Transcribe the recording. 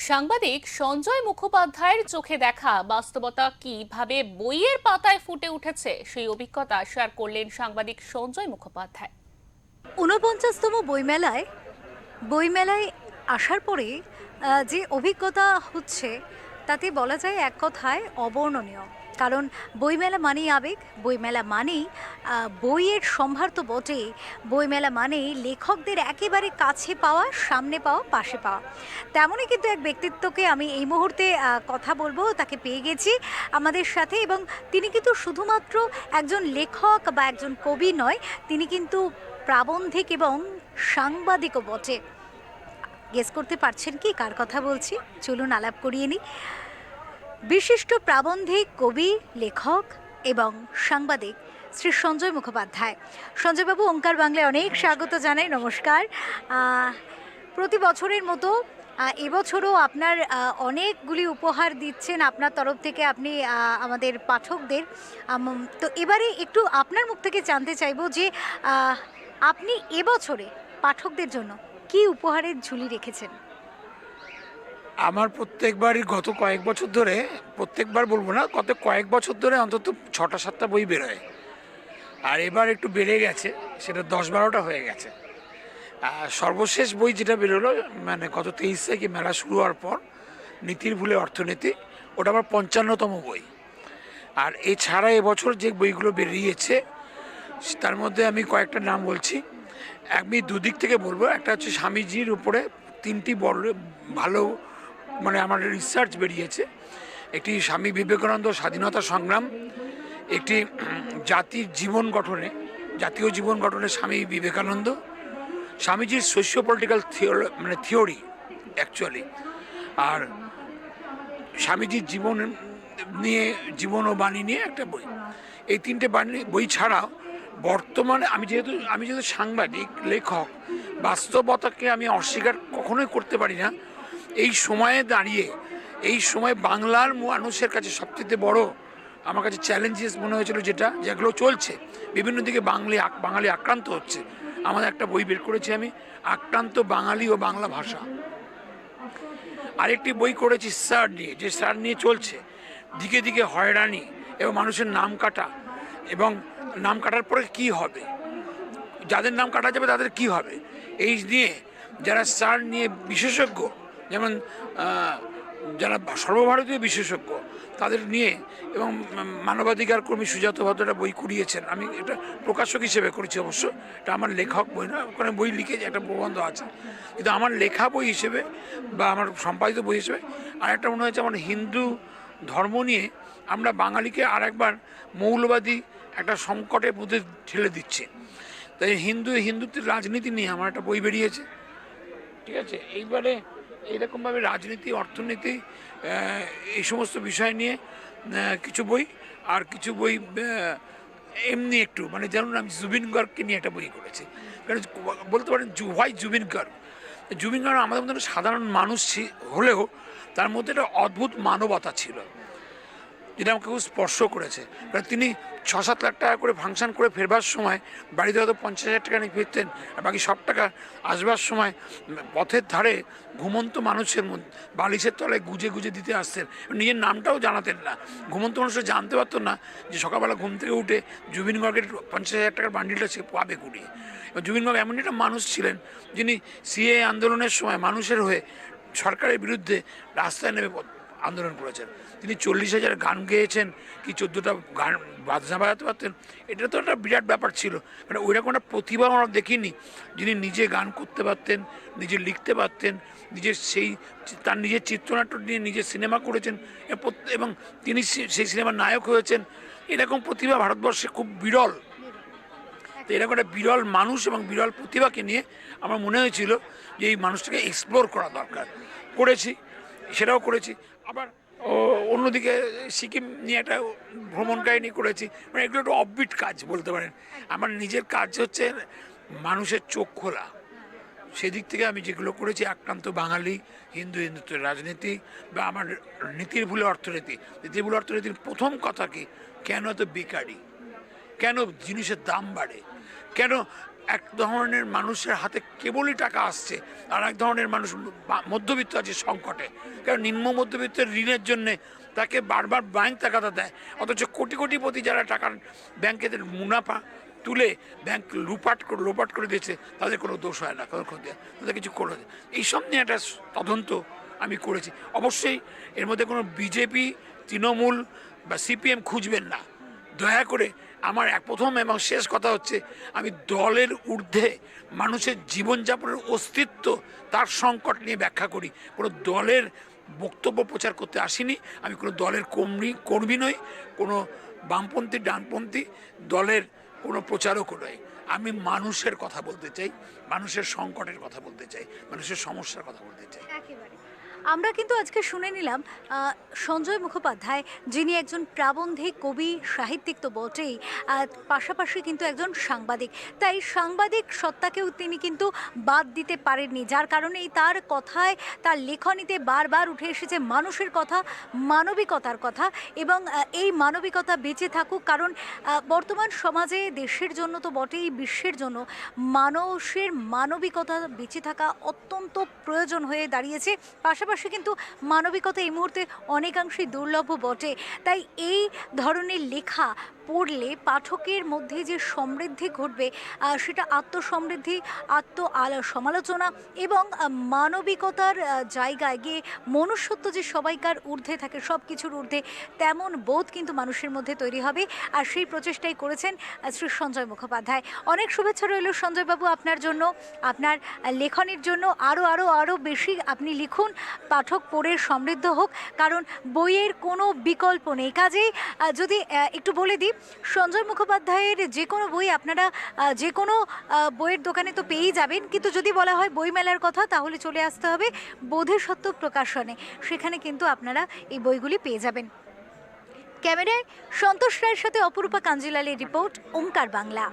সাংবাদিক সঞ্জয় মুখোপাধ্যায়ের চোখে দেখা বাস্তবতা কিভাবে বইয়ের পাতায় ফুটে উঠেছে সেই অভিজ্ঞতা শেয়ার করলেন সাংবাদিক সঞ্জয় মুখোপাধ্যায়। ৪৯তম বইমেলায় আসার পরে যে অভিজ্ঞতা হচ্ছে তাতে বলা যায় এক কথায় অবর্ণনীয়। কারণ বইমেলা মানেই আবেগ, বইমেলা মানেই বইয়ের সম্ভার তো বটেই, বইমেলা মানেই লেখকদের একেবারে কাছে পাওয়া, সামনে পাওয়া, পাশে পাওয়া। তেমনই কিন্তু এক ব্যক্তিত্বকে আমি এই মুহূর্তে কথা বলবো, তাকে পেয়ে গেছি আমাদের সাথে। এবং তিনি কিন্তু শুধুমাত্র একজন লেখক বা একজন কবি নয়, তিনি কিন্তু প্রাবন্ধিক এবং সাংবাদিকও বটে। গেস করতে পারছেন কি কার কথা বলছি? চলুন আলাপ করিয়ে নিই। বিশিষ্ট প্রাবন্ধিক, কবি, লেখক এবং সাংবাদিক শ্রী সঞ্জয় মুখোপাধ্যায়। সঞ্জয়বাবু, ওঙ্কার বাংলায় অনেক স্বাগত জানাই, নমস্কার। প্রতি বছরের মতো এবছরও আপনার অনেকগুলি উপহার দিচ্ছেন আপনার তরফ থেকে আপনি আমাদের পাঠকদের। তো এবারে একটু আপনার মুখ থেকে জানতে চাইব যে আপনি এবছরে পাঠকদের জন্য কি উপহারের ঝুলি রেখেছেন? আমার প্রত্যেকবারই গত কয়েক বছর ধরে, প্রত্যেকবার বলবো না, গত কয়েক বছর ধরে অন্তত ৬টা ৭টা বই বেরোয়। আর এবার একটু বেড়ে গেছে, সেটা ১০-১২টা হয়ে গেছে। সর্বশেষ বই যেটা বেরোলো মানে গত ২৩ থেকে মেলা শুরু হওয়ার পর, নীতির ভুলে অর্থনীতি, ওটা আমার ৫৫তম বই। আর এছাড়া এবছর যে বইগুলো বেরিয়েছে তার মধ্যে আমি কয়েকটা নাম বলছি। আমি দুদিক থেকে বলবো। একটা হচ্ছে স্বামীজির উপরে ৩টি বড় ভালো মানে আমার রিসার্চ বেরিয়েছে। একটি স্বামী বিবেকানন্দ স্বাধীনতা সংগ্রাম, একটি জাতির জীবন গঠনে, জাতীয় জীবন গঠনে স্বামী বিবেকানন্দ, স্বামীজির সোশিও পলিটিক্যাল থিওরি অ্যাকচুয়ালি, আর স্বামীজির জীবন নিয়ে, জীবন ও বাণী নিয়ে একটা বই। এই 3টে বই ছাড়াও বর্তমানে আমি যেহেতু সাংবাদিক, লেখক, বাস্তবতাকে আমি অস্বীকার কখনোই করতে পারি না। এই সময়ে দাঁড়িয়ে, এই সময় বাংলার মানুষের কাছে সবচেয়ে বড় আমার কাছে চ্যালেঞ্জেস মনে হয়েছিল যেগুলো চলছে বিভিন্ন দিকে, বাঙালি আক্রান্ত হচ্ছে। আমাদের একটা বই বের করেছি আমি, আক্রান্ত বাঙালি ও বাংলা ভাষা। আরেকটি বই করেছি স্যার নিয়ে, যে স্যার নিয়ে চলছে দিকে দিকে হয়রানি এবং মানুষের নাম কাটা, এবং নাম কাটার পরে কি হবে, যাদের নাম কাটা যাবে তাদের কি হবে, এই নিয়ে যারা স্যার নিয়ে বিশেষজ্ঞ, যেমন যারা সর্বভারতীয় বিশেষজ্ঞ তাদের নিয়ে, এবং মানবাধিকার কর্মী সুজাত ভদ্রটা বই কুড়িয়েছেন। আমি এটা প্রকাশক হিসেবে করেছি, অবশ্য এটা আমার লেখক বই না, ওখানে বই লিখে একটা প্রবন্ধ আছে, কিন্তু আমার লেখা বই হিসেবে বা আমার সম্পাদিত বই হিসেবে। আর একটা মনে হয়েছে আমার হিন্দু ধর্ম নিয়ে আমরা বাঙালিকে আর একবার মৌলবাদী একটা সংকটের মধ্যে ঠেলে দিচ্ছে। তাই হিন্দুত্বের রাজনীতি নিয়ে আমার একটা বই বেরিয়েছে, ঠিক আছে। এইবারে এইরকমভাবে রাজনীতি, অর্থনীতি, এই সমস্ত বিষয় নিয়ে কিছু বই, আর কিছু বই এমনি একটু মানে, যেমন আমি জুবিন গার্গকে নিয়ে একটা বই করেছি। কারণ বলতে পারেন হোয়াই জুবিন গার্গ আমাদের মধ্যে সাধারণ মানুষ হলেও তার মধ্যে একটা অদ্ভুত মানবতা ছিল, যেটা আমাকে খুব স্পর্শ করেছে। কারণ তিনি ৬-৭ লাখ টাকা করে ফাংশন করে ফেরবার সময় বাড়িতে হয়তো ৫০,০০০ টাকা নিয়ে ফিরতেন, আর বাকি সব টাকা আসবার সময় পথের ধারে ঘুমন্ত মানুষের মধ্যে বালিশের তলায় গুজে গুজে দিতে আসতেন। নিজের নামটাও জানাতেন না, ঘুমন্ত মানুষরা জানতে পারতো না যে সকালবেলা ঘুম থেকে উঠে জুবিন গার্গের ৫০,০০০ টাকার বান্ডিলটা সে পাবে কুড়িয়ে। জুবিন গার্গ এমন একটা মানুষ ছিলেন যিনি সিএ আন্দোলনের সময় মানুষের হয়ে সরকারের বিরুদ্ধে রাস্তায় নেমে আন্দোলন করেছেন। তিনি ৪০,০০০ গান গেয়েছেন, কি ১৪টা গান বাজনা বাজাতে পারতেন। এটা তো একটা বিরাট ব্যাপার ছিল। মানে ওইরকম একটা প্রতিভা আমরা দেখিনি, যিনি নিজে গান করতে পারতেন, নিজে লিখতে পারতেন, তার নিজের চিত্রনাট্য নিয়ে নিজে সিনেমা করেছেন, এবং তিনি সেই সিনেমার নায়ক হয়েছেন। এরকম প্রতিভা ভারতবর্ষে খুব বিরল। তো এরকম একটা বিরল মানুষ এবং বিরল প্রতিভাকে নিয়ে আমার মনে হয়েছিল যে এই মানুষটাকে এক্সপ্লোর করা দরকার। সেটাও করেছি। আবার অন্যদিকে সিকিম নিয়ে একটা ভ্রমণ কাহিনী করেছি। মানে এগুলো একটু অফবিট কাজ বলতে পারেন। আমার নিজের কাজ হচ্ছে মানুষের চোখ খোলা। সেদিক থেকে আমি যেগুলো করেছি, আক্রান্ত বাঙালি, হিন্দুত্বের রাজনীতি, বা আমার নীতির ভুলে অর্থনীতির প্রথম কথা কি, কেন এত বেকারি, কেন জিনিসের দাম বাড়ে, কেন এক ধরনের মানুষের হাতে কেবলই টাকা আসছে, আর এক ধরনের মানুষ মধ্যবিত্ত আছে সংকটে, কারণ নিম্ন মধ্যবিত্তের ঋণের জন্যে তাকে বারবার ব্যাংক টাকাটা দেয়, অথচ কোটি কোটিপতি যারা টাকার ব্যাংকেদের মুনাফা তুলে ব্যাংক লোপাট করে দিয়েছে, তাদের কোনো দোষ হয় না, কোনো ক্ষতি হয় তাদের কিছু করে দেয়। এইসব নিয়ে একটা তদন্ত আমি করেছি। অবশ্যই এর মধ্যে কোনো বিজেপি, তৃণমূল বা সিপিএম খুঁজবেন না, দয়া করে। আমার প্রথম এবং শেষ কথা হচ্ছে, আমি দলের ঊর্ধ্বে মানুষের জীবনযাপনের অস্তিত্ব, তার সংকট নিয়ে ব্যাখ্যা করি। কোনো দলের বক্তব্য প্রচার করতে আসিনি। আমি কোনো দলের কর্মী নই, কোনো বামপন্থী ডানপন্থী দলের কোনো প্রচারকও নই। আমি মানুষের কথা বলতে চাই, মানুষের সংকটের কথা বলতে চাই, মানুষের সমস্যার কথা বলতে চাই। একেবারে। আমরা কিন্তু আজকে শুনে নিলাম সঞ্জয় মুখোপাধ্যায়, যিনি একজন প্রাবন্ধিক, কবি, সাহিত্যিক তো বটেই, পাশাপাশি কিন্তু একজন সাংবাদিক। তাই সাংবাদিক সত্তাকেও তিনি কিন্তু বাদ দিতে পারেননি, যার কারণেই তার কথায়, তার লেখনীতে বারবার উঠে এসেছে মানুষের কথা, মানবিকতার কথা, এবং এই মানবিকতা বেঁচে থাকুক। কারণ বর্তমান সমাজে দেশের জন্য তো বটেই, বিশ্বের জন্য মানুষের মানবিকতা বেঁচে থাকা অত্যন্ত প্রয়োজন হয়ে দাঁড়িয়েছে। পাশাপাশি কিন্তু মানবিকতা এই মুহূর্তে অনেকাংশেই দুর্লভ বটে। তাই এই ধরনের লেখা পড়লে পাঠকের মধ্যে যে সমৃদ্ধি ঘটবে, সেটা আত্মসমৃদ্ধি, সমালোচনা এবং মানবিকতার জায়গায় গিয়ে মনুষ্যত্ব যে সবাইকার ঊর্ধ্বে থাকে, সব কিছুর ঊর্ধ্বে, তেমন বোধ কিন্তু মানুষের মধ্যে তৈরি হবে। আর সেই প্রচেষ্টাই করেছেন শ্রী সঞ্জয় মুখোপাধ্যায়। অনেক শুভেচ্ছা রইল সঞ্জয়বাবু আপনার জন্য, আপনার লেখনীর জন্য। আরও বেশি আপনি লিখুন, পাঠক পড়ে সমৃদ্ধ হোক, কারণ বইয়ের কোনো বিকল্প নেই। কাজেই যদি একটু বলে দিই, সঞ্জয় মুখোপাধ্যায়ের যে কোনো বই আপনারা যে কোনো বইয়ের দোকানে তো পেয়েই যাবেন, কিন্তু যদি বলা হয় বইমেলার কথা, তাহলে চলে আসতে হবে বোধিসত্ত্ব প্রকাশনে। সেখানে কিন্তু আপনারা এই বইগুলি পেয়ে যাবেন। ক্যামেরায় সন্তোষ রায়ের সাথে অপরূপা কাঞ্জিলালের রিপোর্ট, ওঙ্কার বাংলা।